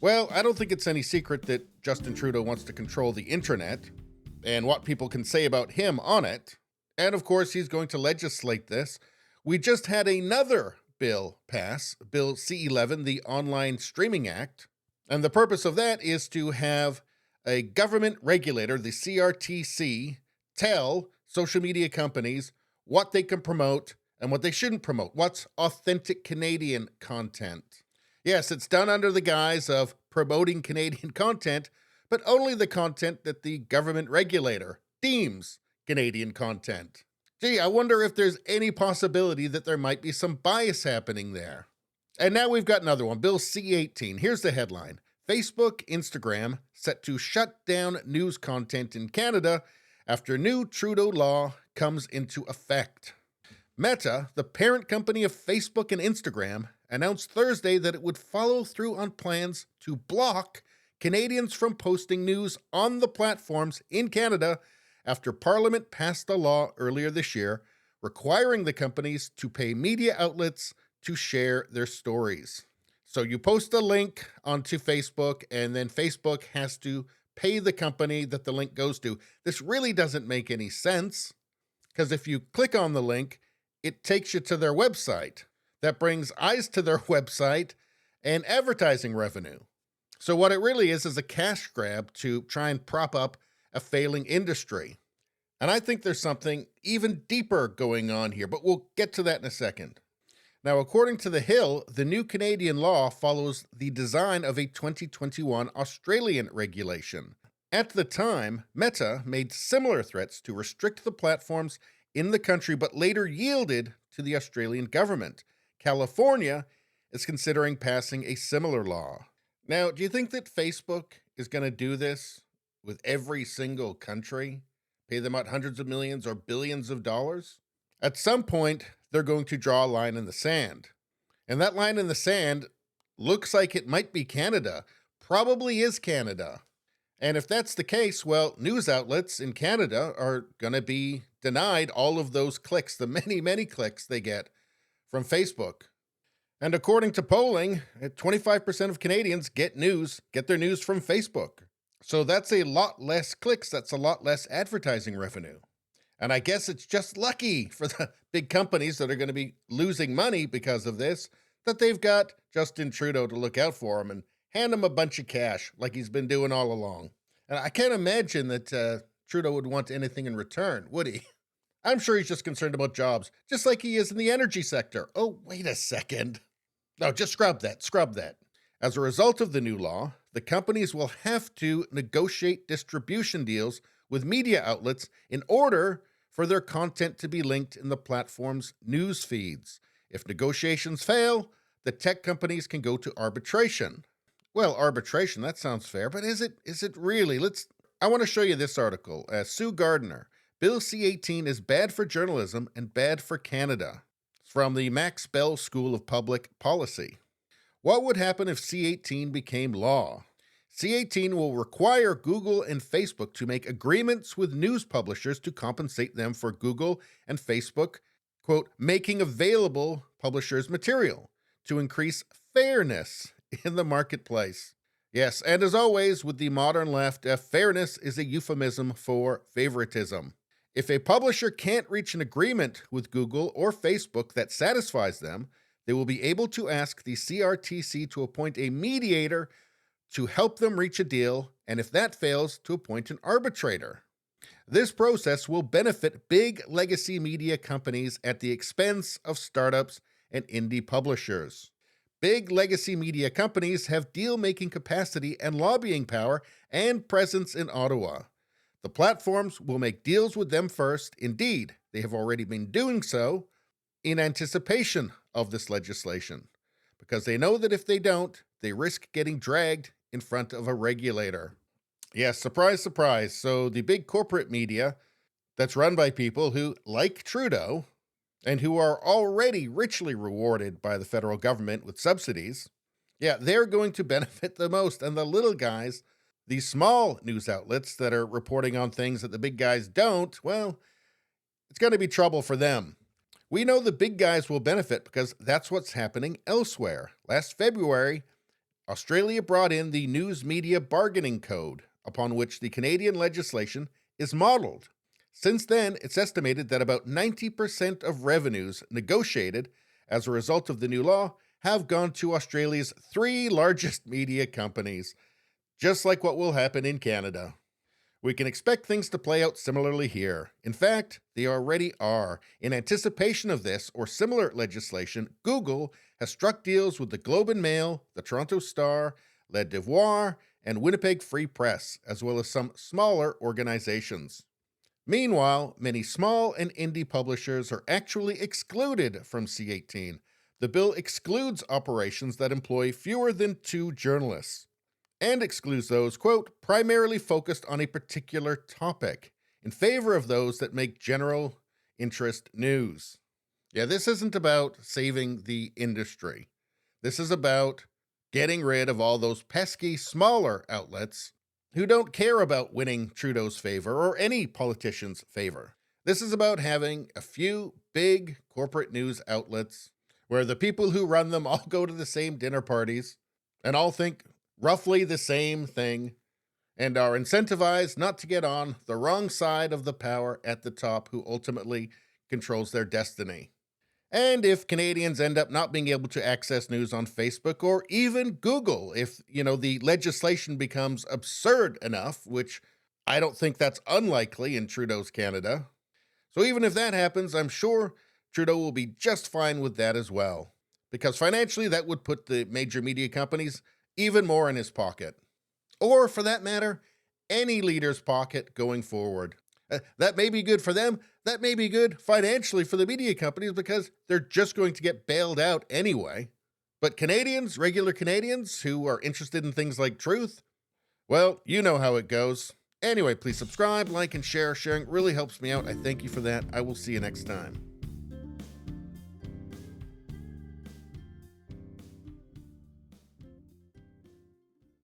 Well, I don't think it's any secret that Justin Trudeau wants to control the internet and what people can say about him on it. And of course, he's going to legislate this. We just had another bill pass, Bill C-11, the Online Streaming Act. And the purpose of that is to have a government regulator, the CRTC, tell social media companies what they can promote and what they shouldn't promote. What's authentic Canadian content? Yes, it's done under the guise of promoting Canadian content, but only the content that the government regulator deems Canadian content. Gee, I wonder if there's any possibility that there might be some bias happening there. And now we've got another one, Bill C-18. Here's the headline. Facebook, Instagram set to shut down news content in Canada after new Trudeau law comes into effect. Meta, the parent company of Facebook and Instagram, announced Thursday that it would follow through on plans to block Canadians from posting news on the platforms in Canada after Parliament passed a law earlier this year requiring the companies to pay media outlets to share their stories. So you post a link onto Facebook, and then Facebook has to pay the company that the link goes to. This really doesn't make any sense, because if you click on the link, it takes you to their website. That brings eyes to their website and advertising revenue. So what it really is a cash grab to try and prop up a failing industry. And I think there's something even deeper going on here, but we'll get to that in a second. Now, according to The Hill, the new Canadian law follows the design of a 2021 Australian regulation. At the time, Meta made similar threats to restrict the platforms in the country, but later yielded to the Australian government. California is considering passing a similar law. Now, do you think that Facebook is going to do this with every single country? Pay them out hundreds of millions or billions of dollars? At some point, they're going to draw a line in the sand. And that line in the sand looks like it might be Canada. Probably is Canada. And if that's the case, well, news outlets in Canada are going to be denied all of those clicks, the many, many clicks they get from Facebook. And according to polling, 25% of Canadians get their news from Facebook. So that's a lot less clicks. That's a lot less advertising revenue. And I guess it's just lucky for the big companies that are going to be losing money because of this, that they've got Justin Trudeau to look out for them and hand him a bunch of cash like he's been doing all along. And I can't imagine that Trudeau would want anything in return, would he? I'm sure he's just concerned about jobs, just like he is in the energy sector. Oh, wait a second. No, just scrub that. As a result of the new law, the companies will have to negotiate distribution deals with media outlets in order for their content to be linked in the platform's news feeds. If negotiations fail, the tech companies can go to arbitration. Well, arbitration, that sounds fair, but is it really? I want to show you this article. Sue Gardner, Bill C-18 is bad for journalism and bad for Canada. It's from the Max Bell School of Public Policy. What would happen if C-18 became law? C-18 will require Google and Facebook to make agreements with news publishers to compensate them for Google and Facebook, quote, making available publishers' material to increase fairness in the marketplace. Yes, and as always, with the modern left, fairness is a euphemism for favoritism. If a publisher can't reach an agreement with Google or Facebook that satisfies them, they will be able to ask the CRTC to appoint a mediator to help them reach a deal, and if that fails, to appoint an arbitrator. This process will benefit big legacy media companies at the expense of startups and indie publishers. Big legacy media companies have deal-making capacity and lobbying power and presence in Ottawa. The platforms will make deals with them first. Indeed, they have already been doing so in anticipation of this legislation, because they know that if they don't, they risk getting dragged in front of a regulator. Yes, surprise, surprise. So the big corporate media that's run by people who like Trudeau and who are already richly rewarded by the federal government with subsidies, they're going to benefit the most. And the little guys, these small news outlets that are reporting on things that the big guys don't, well, it's going to be trouble for them. We know the big guys will benefit because that's what's happening elsewhere. Last February, Australia brought in the News Media Bargaining Code, upon which the Canadian legislation is modeled. Since then, it's estimated that about 90% of revenues negotiated as a result of the new law have gone to Australia's three largest media companies, just like what will happen in Canada. We can expect things to play out similarly here. In fact, they already are. In anticipation of this or similar legislation, Google has struck deals with the Globe and Mail, the Toronto Star, Le Devoir, and Winnipeg Free Press, as well as some smaller organizations. Meanwhile, many small and indie publishers are actually excluded from C18. The bill excludes operations that employ fewer than 2 journalists, and excludes those, quote, primarily focused on a particular topic, in favor of those that make general interest news. Yeah, this isn't about saving the industry. This is about getting rid of all those pesky smaller outlets who don't care about winning Trudeau's favor or any politician's favor. This is about having a few big corporate news outlets where the people who run them all go to the same dinner parties and all think roughly the same thing and are incentivized not to get on the wrong side of the power at the top who ultimately controls their destiny. And if Canadians end up not being able to access news on Facebook or even Google, if, the legislation becomes absurd enough, which I don't think that's unlikely in Trudeau's Canada. So even if that happens, I'm sure Trudeau will be just fine with that as well. Because financially, that would put the major media companies even more in his pocket. Or, for that matter, any leader's pocket going forward. That may be good for them. That may be good financially for the media companies because they're just going to get bailed out anyway. But Canadians, regular Canadians who are interested in things like truth, well, you know how it goes. Anyway, please subscribe, like, and share. Sharing really helps me out. I thank you for that. I will see you next time.